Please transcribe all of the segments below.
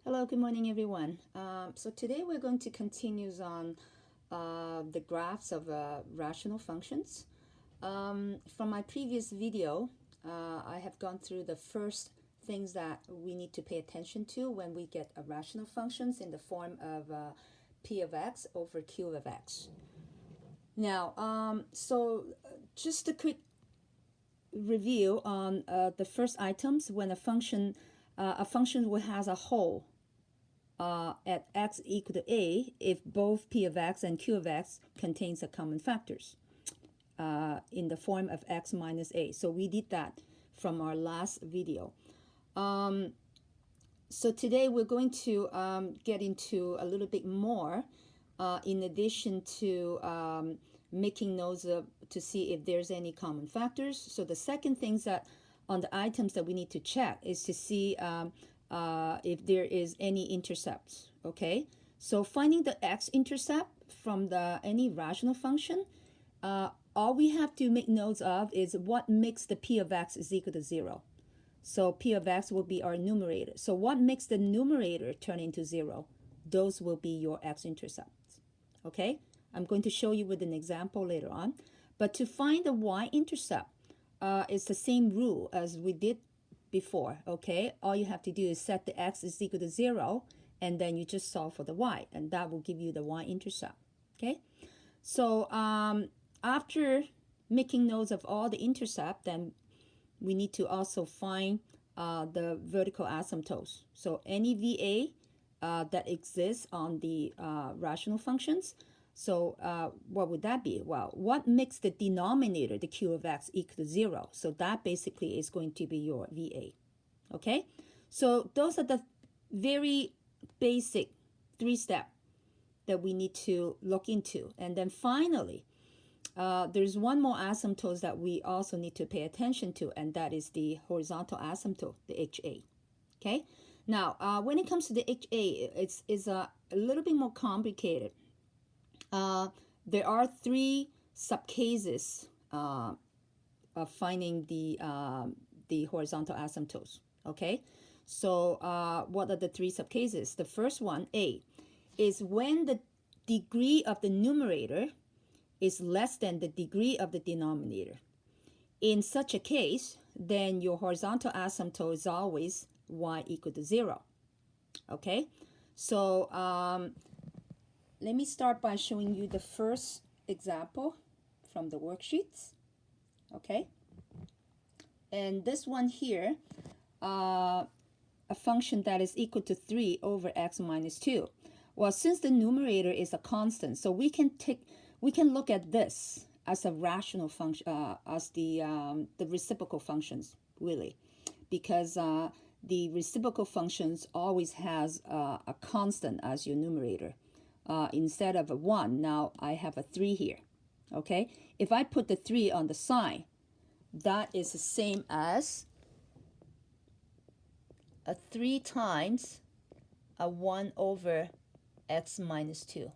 Hello, good morning, everyone. So today we're going to continue on the graphs of rational functions. From my previous video, I have gone through the first things that we need to pay attention to when we get rational functions in the form of p of x over q of x. Now, just a quick review on the first items when a function has a whole at x equal to a if both p of x and q of x contains the common factors in the form of x minus a. So we did that from our last video. So today we're going to get into a little bit more in addition to making notes to see if there's any common factors. So the second things that on the items that we need to check is to see if there is any intercepts. Okay, so finding the x-intercept from any rational function, all we have to make notes of is what makes the p of x is equal to 0. So p of x will be our numerator. So what makes the numerator turn into 0? Those will be your x-intercepts. Okay, I'm going to show you with an example later on. But to find the y-intercept, it's the same rule as we did before. Okay, all you have to do is set the x is equal to 0, and then you just solve for the y, and that will give you the y-intercept. Okay, so after making notes of all the intercept, then we need to also find the vertical asymptotes. So any VA that exists on the rational functions. So what would that be? Well, what makes the denominator, the q of x, equal to 0? So that basically is going to be your VA. Okay? So those are the very basic 3 steps that we need to look into. And then finally, there's one more asymptote that we also need to pay attention to, and that is the horizontal asymptote, the HA. Okay? Now, when it comes to the HA, it's a little bit more complicated. There are 3 subcases of finding the horizontal asymptotes. Okay, so what are the 3 subcases? The first one, A, is when the degree of the numerator is less than the degree of the denominator. In such a case, then your horizontal asymptote is always y equal to 0. Okay, so let me start by showing you the first example from the worksheets. Okay, and this one here, a function that is equal to 3 over x minus 2. Well, since the numerator is a constant, so we can look at this as a rational function, as the reciprocal functions, really, because the reciprocal functions always has a constant as your numerator. Instead of a 1, now I have a 3 here. Okay, if I put the 3 on the side, that is the same as a 3 times a 1 over x minus 2.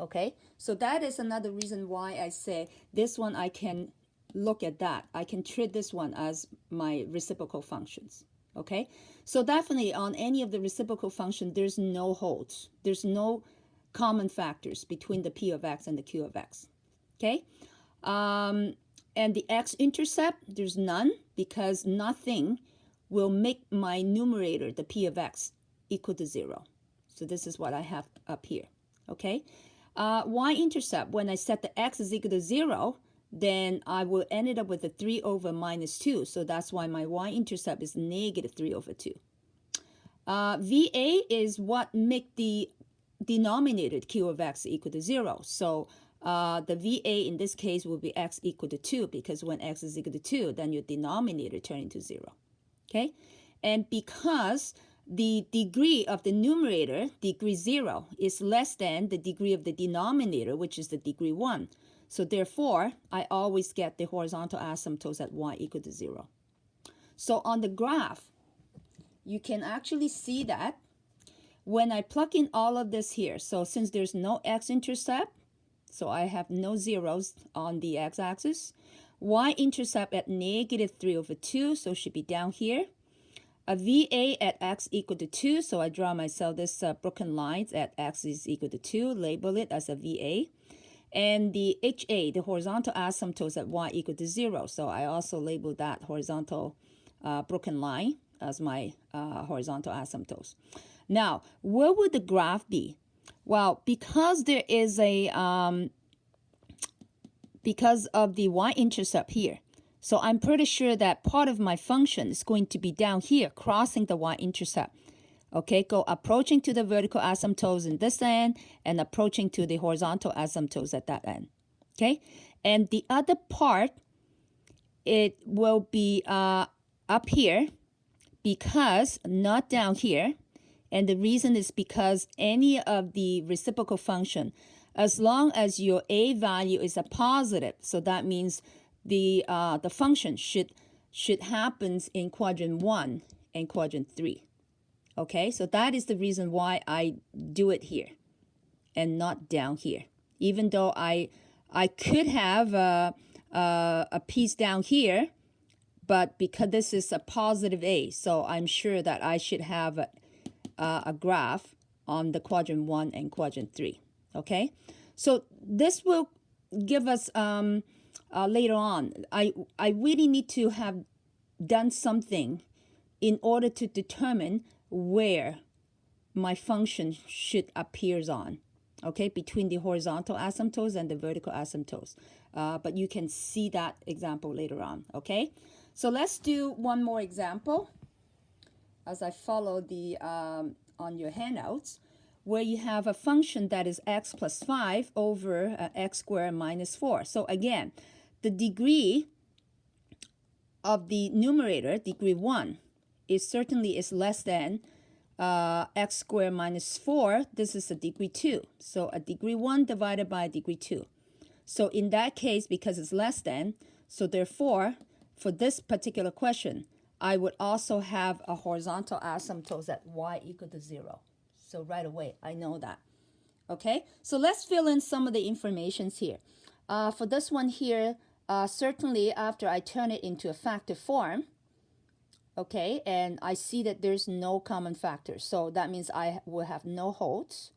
Okay, so that is another reason why I say this one I can look at that. I can treat this one as my reciprocal functions. Okay, so definitely on any of the reciprocal function, there's no holds. There's no common factors between the p of x and the q of x. Okay, and the x-intercept, there's none, because nothing will make my numerator, the p of x, equal to 0. So this is what I have up here. Okay, y-intercept, when I set the x is equal to 0, then I will end up with a 3 over minus 2. So that's why my y-intercept is negative 3 over 2. VA is what make the denominator q of x equal to 0. So the VA in this case will be x equal to 2, because when x is equal to 2, then your denominator turns into 0. Okay, and because the degree of the numerator, degree 0, is less than the degree of the denominator, which is the degree 1. So therefore, I always get the horizontal asymptotes at y equal to 0. So on the graph, you can actually see that when I plug in all of this here, so since there's no x-intercept, so I have no zeros on the x-axis, y-intercept at negative 3 over 2, so it should be down here. a VA at x equal to 2. So I draw myself this broken lines at x is equal to 2, label it as a VA. And the HA, the horizontal asymptotes at y equal to 0. So I also label that horizontal broken line as my horizontal asymptotes. Now, where would the graph be? Well, because there is a, because of the y-intercept here, so I'm pretty sure that part of my function is going to be down here, crossing the y-intercept. Okay, go approaching to the vertical asymptotes in this end and approaching to the horizontal asymptotes at that end. Okay, and the other part, it will be up here because not down here. And the reason is because any of the reciprocal function, as long as your a value is a positive, so that means the function should happen in quadrant 1 and quadrant 3. Okay, so that is the reason why I do it here and not down here. Even though I could have a piece down here, but because this is a positive a, so I'm sure that I should have a graph on the quadrant 1 and quadrant 3. Okay, so this will give us later on. I really need to have done something in order to determine where my function should appears on, okay, between the horizontal asymptotes and the vertical asymptotes. But you can see that example later on, okay? So let's do one more example as I follow the on your handouts, where you have a function that is x plus 5 over x squared minus 4. So again, the degree of the numerator, degree 1, is certainly is less than x squared minus 4. This is a degree 2. So a degree 1 divided by a degree 2. So in that case, because it's less than, so therefore, for this particular question, I would also have a horizontal asymptote at y equal to 0. So right away, I know that. Okay, so let's fill in some of the informations here. For this one here, certainly after I turn it into a factor form, okay, and I see that there's no common factor. So that means I will have no holds.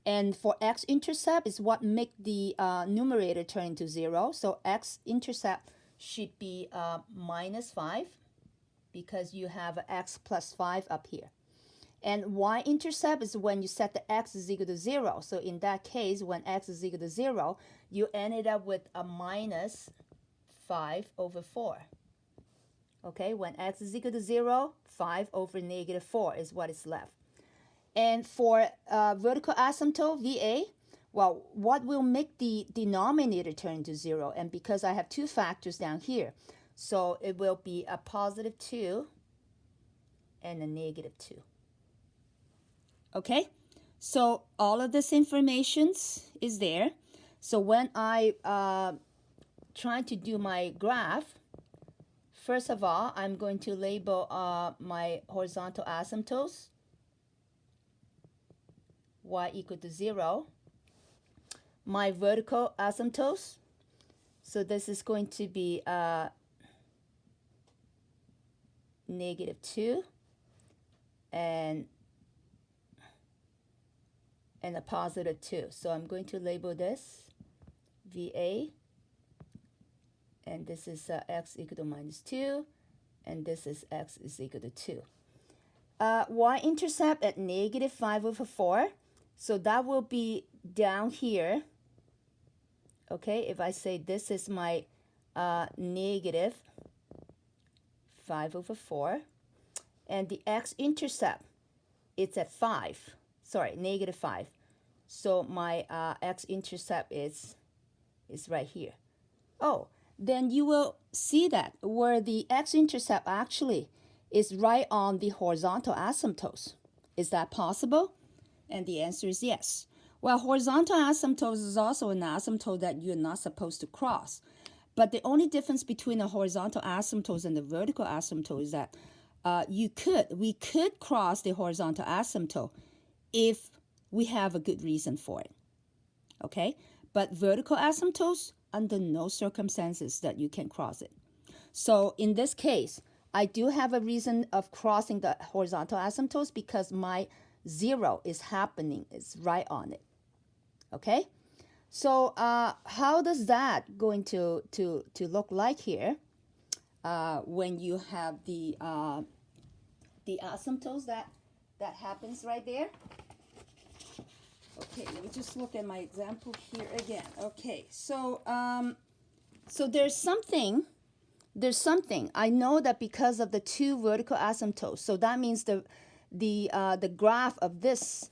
And for x-intercept is what make the numerator turn into 0. So x-intercept should be minus 5 because you have x plus 5 up here. And y-intercept is when you set the x is equal to 0. So in that case, when x is equal to 0, you ended up with a minus 5 over 4. Okay, when x is equal to 0, 5 over negative 4 is what is left. And for vertical asymptote, VA, well, what will make the denominator turn into 0? And because I have two factors down here, so it will be a positive 2 and a negative 2. Okay, so all of this information is there. So when I try to do my graph, first of all, I'm going to label my horizontal asymptotes, y equal to 0. My vertical asymptotes, so this is going to be negative 2 and a positive 2. So I'm going to label this VA, and this is x equal to minus 2, and this is x is equal to 2. Y-intercept at negative 5 over 4, so that will be down here. Okay, if I say this is my negative 5 over 4, and the x-intercept, it's at 5. Sorry, negative 5. So my x-intercept is right here. Oh, then you will see that where the x-intercept actually is right on the horizontal asymptotes. Is that possible? And the answer is yes. Well, horizontal asymptotes is also an asymptote that you're not supposed to cross. But the only difference between the horizontal asymptotes and the vertical asymptote is that we could cross the horizontal asymptote if we have a good reason for it. Okay? But vertical asymptotes, under no circumstances that you can cross it. So in this case, I do have a reason of crossing the horizontal asymptotes because my 0 is happening, it's right on it. Okay? So how does that going to look like here when you have the asymptotes that happens right there? Okay, let me just look at my example here again. Okay, so so there's something. I know that because of the two vertical asymptotes, so that means the graph of this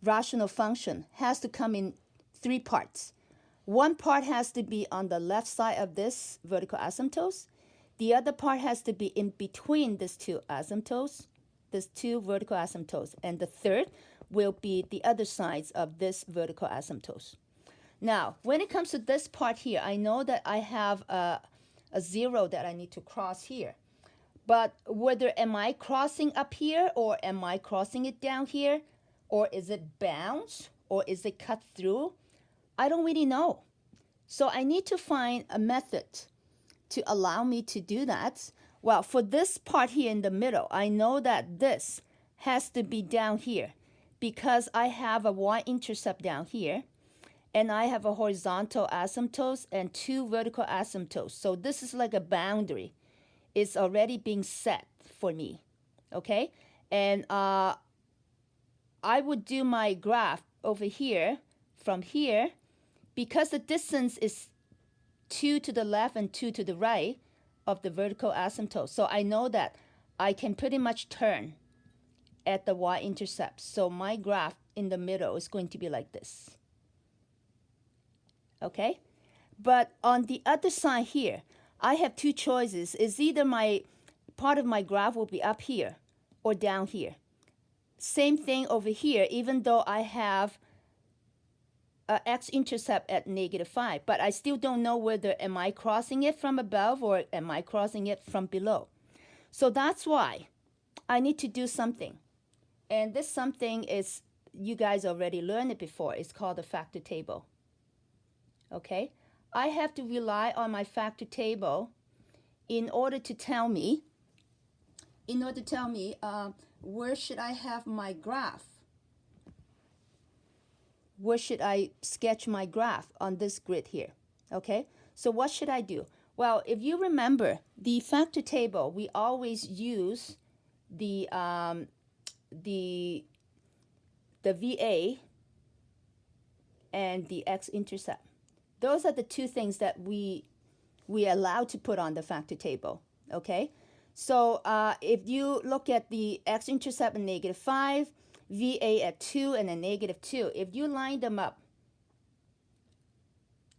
rational function has to come in three parts. One part has to be on the left side of this vertical asymptotes. The other part has to be in between these two asymptotes, these two vertical asymptotes. And the third will be the other sides of this vertical asymptotes. Now, when it comes to this part here, I know that I have a 0 that I need to cross here. But whether am I crossing up here or am I crossing it down here? Or is it bounds or is it cut through? I don't really know. So I need to find a method to allow me to do that. Well, for this part here in the middle, I know that this has to be down here because I have a Y-intercept down here and I have a horizontal asymptotes and two vertical asymptotes. So this is like a boundary. It's already being set for me, okay? And I would do my graph over here from here because the distance is 2 to the left and 2 to the right of the vertical asymptote. So I know that I can pretty much turn at the Y-intercept. So my graph in the middle is going to be like this. Okay? But on the other side here, I have two choices. It's either my part of my graph will be up here or down here. Same thing over here, even though I have x-intercept at -5, but I still don't know whether am I crossing it from above or am I crossing it from below. So that's why I need to do something. And this something is, you guys already learned it before. It's called a factor table. Okay? I have to rely on my factor table in order to tell me, where should I have my graph? Where should I sketch my graph on this grid here? Okay, so what should I do? Well, if you remember the factor table, we always use the VA and the x-intercept. Those are the two things that we allow to put on the factor table. Okay, so if you look at the x-intercept at -5, VA at 2 and a -2. If you line them up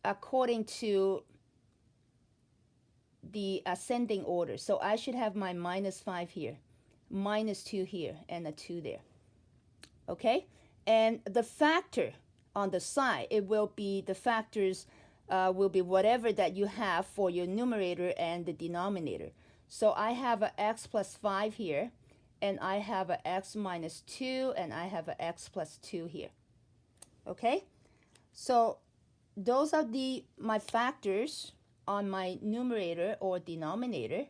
according to the ascending order, so I should have my -5 here, -2 here, and a 2 there. Okay? And the factor on the side, it will be the factors will be whatever that you have for your numerator and the denominator. So I have a x plus 5 here, and I have a x minus 2, and I have a x plus 2 here. Okay? So those are my factors on my numerator or denominator.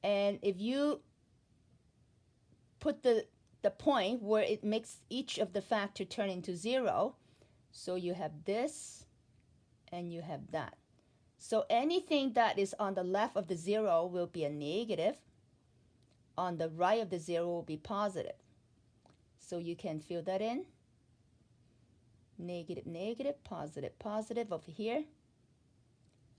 And if you put the point where it makes each of the factor turn into 0, so you have this and you have that. So anything that is on the left of the 0 will be a negative. On the right of the 0 will be positive. So you can fill that in. Negative, negative, positive, positive over here.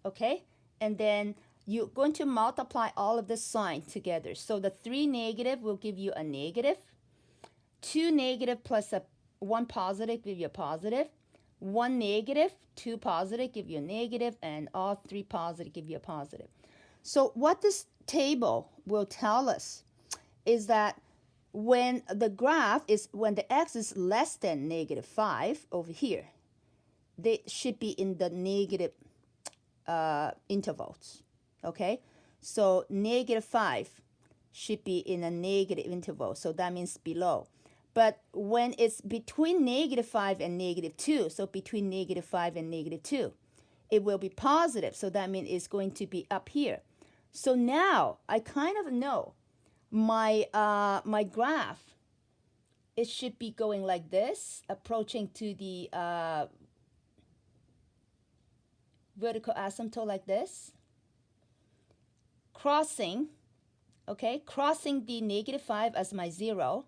Okay? And then you're going to multiply all of this sign together. So the 3 negative will give you a negative. 2 negative plus 1 positive give you a positive. 1 negative, 2 positive give you a negative, and all 3 positive give you a positive. So what this table will tell us is that when the graph is, when the x is less than -5 over here, they should be in the negative intervals. Okay, so -5 should be in a negative interval, so that means below. But when it's between -5 and -2, so between -5 and -2, it will be positive, so that means it's going to be up here. So now I kind of know my my graph, it should be going like this, approaching to the vertical asymptote like this, crossing, okay, crossing the -5 as my 0,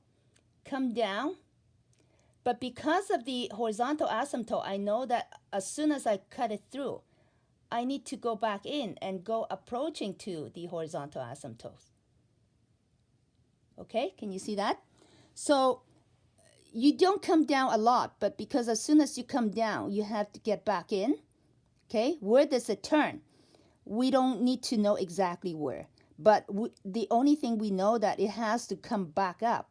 come down. But because of the horizontal asymptote, I know that as soon as I cut it through, I need to go back in and go approaching to the horizontal asymptote. Okay, can you see that? So you don't come down a lot, but because as soon as you come down, you have to get back in. Okay, where does it turn? We don't need to know exactly where, but the only thing we know that it has to come back up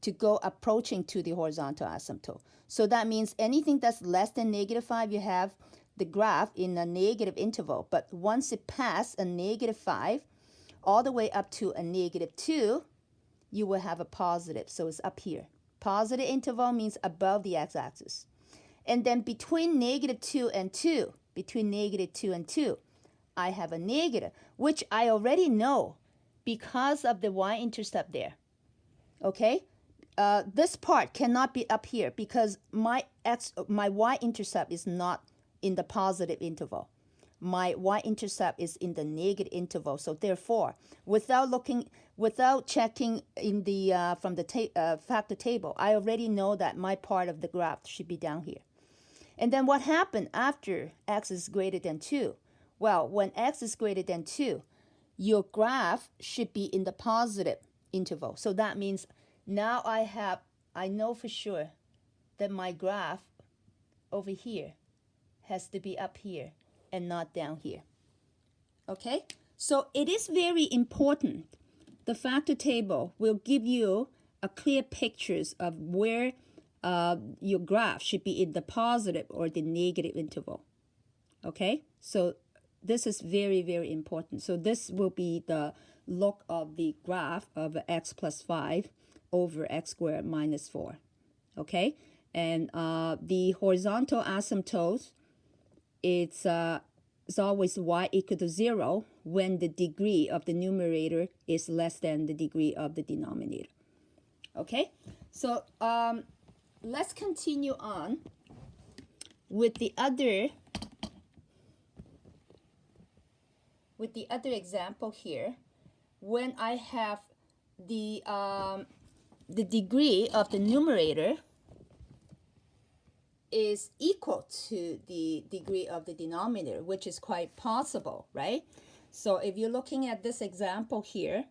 to go approaching to the horizontal asymptote. So that means anything that's less than -5, you have the graph in a negative interval. But once it passes a -5 all the way up to a -2, you will have a positive. So it's up here. Positive interval means above the x-axis. And then between -2 and 2, between -2 and 2, I have a negative, which I already know because of the y-intercept there. Okay? This part cannot be up here because my y-intercept is not in the positive interval. My y-intercept is in the negative interval. So therefore, without checking in the from the factor table, I already know that my part of the graph should be down here. And then what happened after x is greater than 2? Well, when x is greater than 2, your graph should be in the positive interval. So that means now I know for sure that my graph over here has to be up here and not down here. Okay? So it is very important. The factor table will give you a clear pictures of where your graph should be in the positive or the negative interval. Okay? So this is very, very important. So this will be the log of the graph of x plus 5 over x squared minus 4. Okay? And the horizontal asymptote, it's always y equal to 0 when the degree of the numerator is less than the degree of the denominator. Okay? So let's continue on with the other example here. When I have the degree of the numerator is equal to the degree of the denominator, which is quite possible, right? So if you're looking at this example here,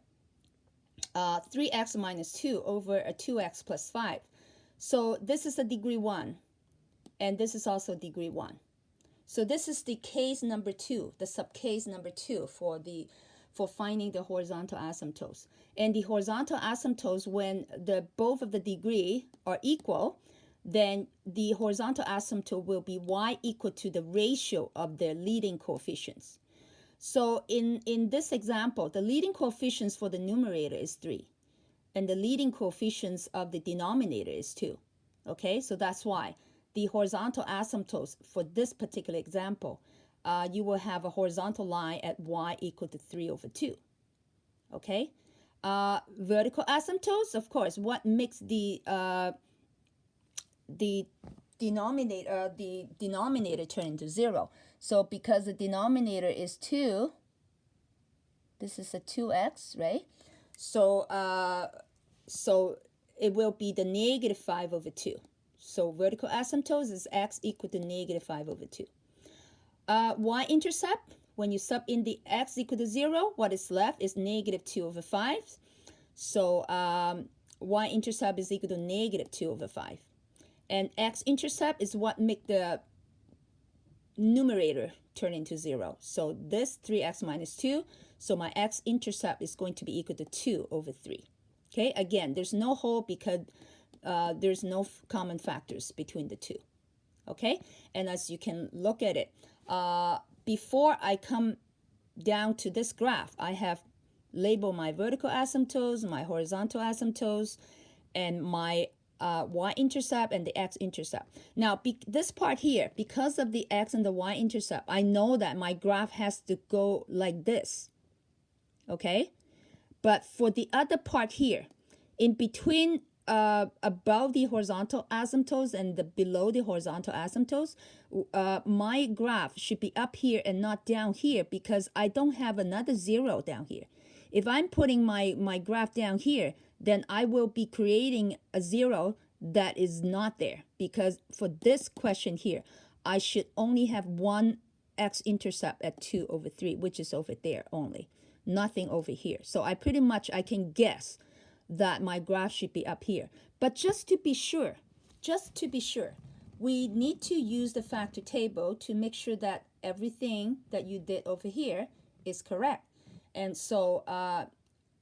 3x minus 2 over a 2x plus 5. So this is a degree 1, and this is also degree 1. So this is the case number 2, the subcase number 2 for finding the horizontal asymptotes. And the horizontal asymptotes, when both of the degree are equal, then the horizontal asymptote will be y equal to the ratio of their leading coefficients. So in this example, the leading coefficients for the numerator is 3, and the leading coefficients of the denominator is 2. Okay, so that's why the horizontal asymptotes for this particular example, you will have a horizontal line at y equal to 3 over 2. Okay, vertical asymptotes, of course, what makes the denominator turn into 0. So because the denominator is 2, this is a 2x, right? So so it will be the -5 over 2. So vertical asymptotes is x equal to -5 over 2. Y-intercept, when you sub in the x equal to 0, what is left is -2 over 5. So y-intercept is equal to -2 over 5. And x-intercept is what make the numerator turn into 0. So this 3x minus 2, so my x-intercept is going to be equal to 2 over 3. Okay, again, there's no whole because there's no common factors between the two. Okay, and as you can look at it, before I come down to this graph, I have labeled my vertical asymptotes, my horizontal asymptotes, and my y-intercept and the x-intercept. Now, this part here, because of the x and the y-intercept, I know that my graph has to go like this. okay? But for the other part here, in between above the horizontal asymptotes and below the horizontal asymptotes, my graph should be up here and not down here because I don't have another 0 down here. If I'm putting my graph down here, then I will be creating a 0 that is not there, because for this question here, I should only have one x-intercept at 2/3, which is over there only, nothing over here. So I can guess that my graph should be up here. But just to be sure, we need to use the factor table to make sure that everything that you did over here is correct. And so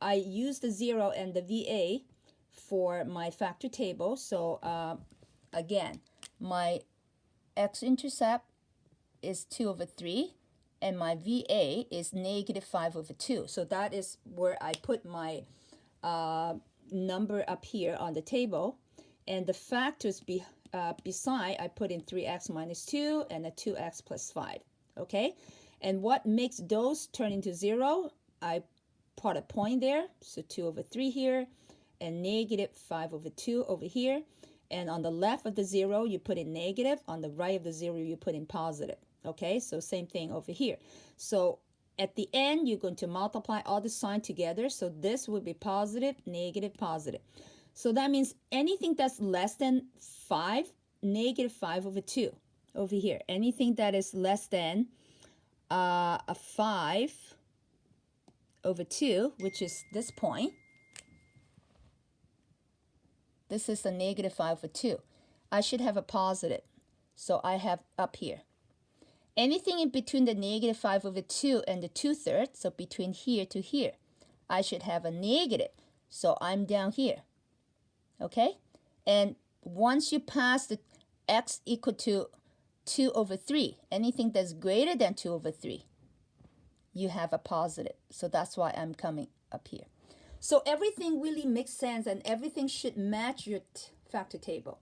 I use the 0 and the VA for my factor table. So again, my x-intercept is 2/3, and my VA is -5/2. So that is where I put my number up here on the table. And the factors beside, I put in 3x minus 2 and a 2x plus 5. Okay? And what makes those turn into 0? I put a point there. So 2/3 here and -5/2 over here. And on the left of the 0, you put in negative. On the right of the 0, you put in positive. Okay, so same thing over here. So at the end, you're going to multiply all the signs together. So this will be positive, negative, positive. So that means anything that's less than 5, -5/2 over here. Anything that is less than a 5/2, which is this point. This is a -5/2. I should have a positive. So I have up here. Anything in between the -5/2 and the 2/3, so between here to here, I should have a negative. So I'm down here. Okay? And once you pass the x equal to 2/3, anything that's greater than 2/3, you have a positive. So that's why I'm coming up here. So everything really makes sense, and everything should match your factor table.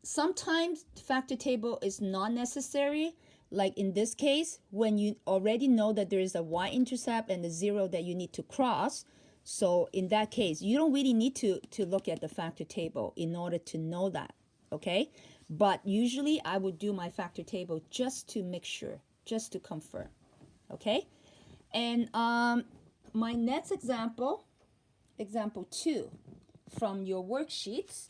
Sometimes factor table is not necessary, like in this case, when you already know that there is a y-intercept and a 0 that you need to cross. So in that case, you don't really need to look at the factor table in order to know that, okay? But usually I would do my factor table just to make sure, just to confirm, okay? And my next example, example 2 from your worksheets,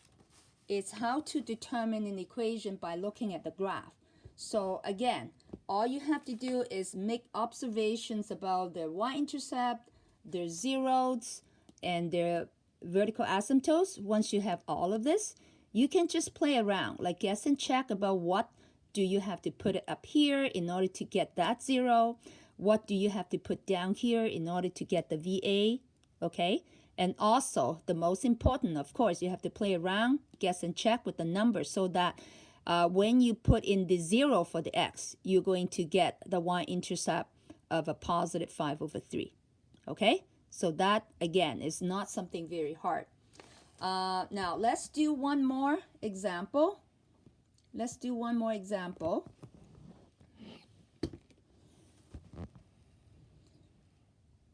is how to determine an equation by looking at the graph. So again, all you have to do is make observations about their y-intercept, their zeros, and their vertical asymptotes. Once you have all of this, you can just play around, like guess and check about what do you have to put it up here in order to get that 0. What do you have to put down here in order to get the VA, okay? And also, the most important, of course, you have to play around, guess and check with the numbers so that when you put in the 0 for the x, you're going to get the y-intercept of a positive 5/3, okay? So that, again, is not something very hard. Now, let's do one more example. Let's do one more example.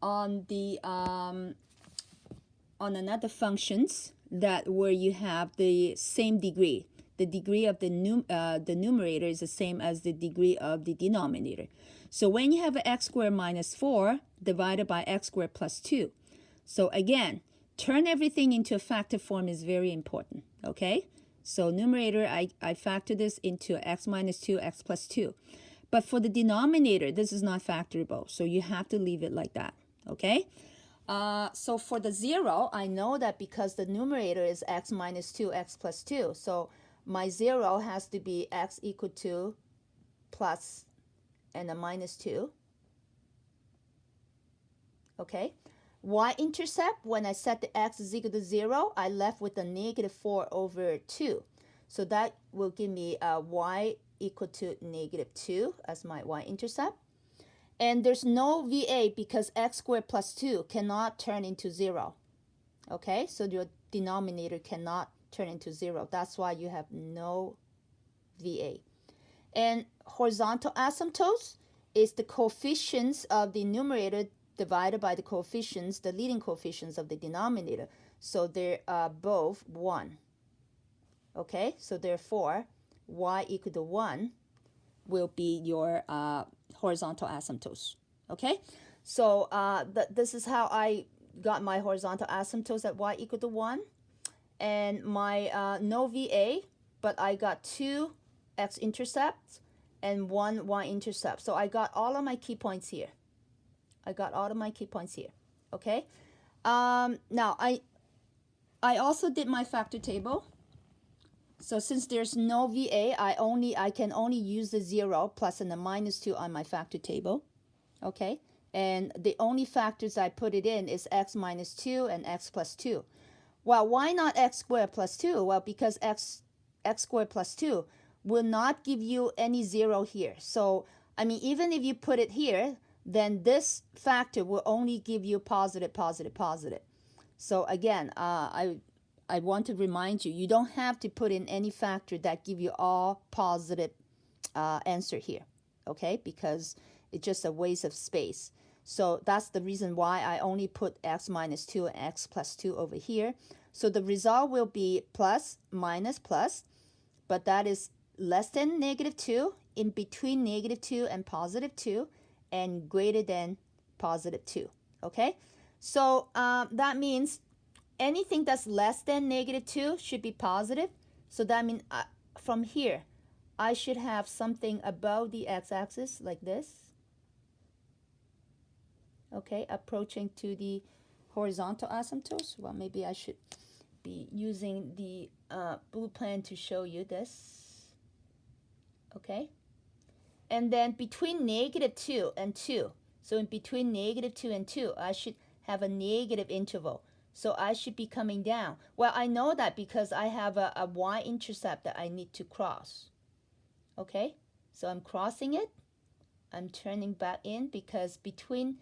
On the on another functions that where you have the same degree. The degree of the numerator is the same as the degree of the denominator. So when you have x squared minus 4 divided by x squared plus 2. So again, turn everything into a factor form is very important, okay? So numerator, I factor this into x minus 2, x plus 2. But for the denominator, this is not factorable, so you have to leave it like that, okay? So for the 0, I know that because the numerator is x minus 2, x plus 2. So my 0 has to be x equal to plus and a minus 2. Okay? Y-intercept, when I set the x is equal to 0, I left with a -4/2. So that will give me y equal to -2 as my y-intercept. And there's no VA because x squared plus 2 cannot turn into 0. Okay, so your denominator cannot turn into 0. That's why you have no VA. And horizontal asymptotes is the coefficients of the numerator divided by the coefficients, the leading coefficients of the denominator. So they are both 1. Okay, so therefore, y equal to 1 will be your horizontal asymptotes. Okay, so this is how I got my horizontal asymptotes at y equal to 1. And my no VA, but I got 2 x-intercepts and 1 y-intercept. So I got all of my key points here. Okay. Now I also did my factor table. So since there's no VA, I can only use the 0 plus and the minus 2 on my factor table. Okay. And the only factors I put it in is x minus 2 and x plus 2. Well, why not x squared plus 2? Well, because x squared plus 2 will not give you any 0 here. So, I mean, even if you put it here, then this factor will only give you positive, positive, positive. So again, I want to remind you, you don't have to put in any factor that give you all positive answer here, okay? Because it's just a waste of space. So that's the reason why I only put x minus 2 and x plus 2 over here. So the result will be plus, minus, plus, but that is less than negative 2, in between negative 2 and positive 2, and greater than positive 2, okay? So that means anything that's less than negative 2 should be positive. So that means from here, I should have something above the x-axis like this. Okay, approaching to the horizontal asymptotes. Well, maybe I should be using the blue pen to show you this. Okay, and then between negative 2 and 2, so in between negative 2 and 2, I should have a negative interval. So I should be coming down. Well, I know that because I have a y-intercept that I need to cross. Okay, so I'm crossing it. I'm turning back in because between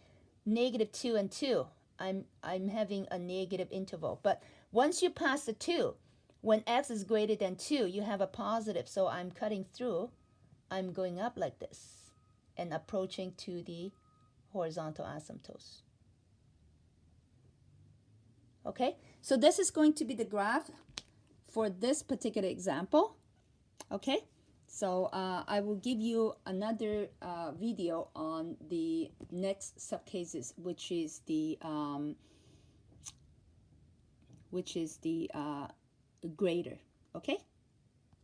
negative 2 and 2, I'm having a negative interval. But once you pass the 2, when x is greater than 2, you have a positive. So I'm cutting through. I'm going up like this and approaching to the horizontal asymptotes. Okay, so this is going to be the graph for this particular example. Okay, so I will give you another video on the next subcases, which is the greater. Okay.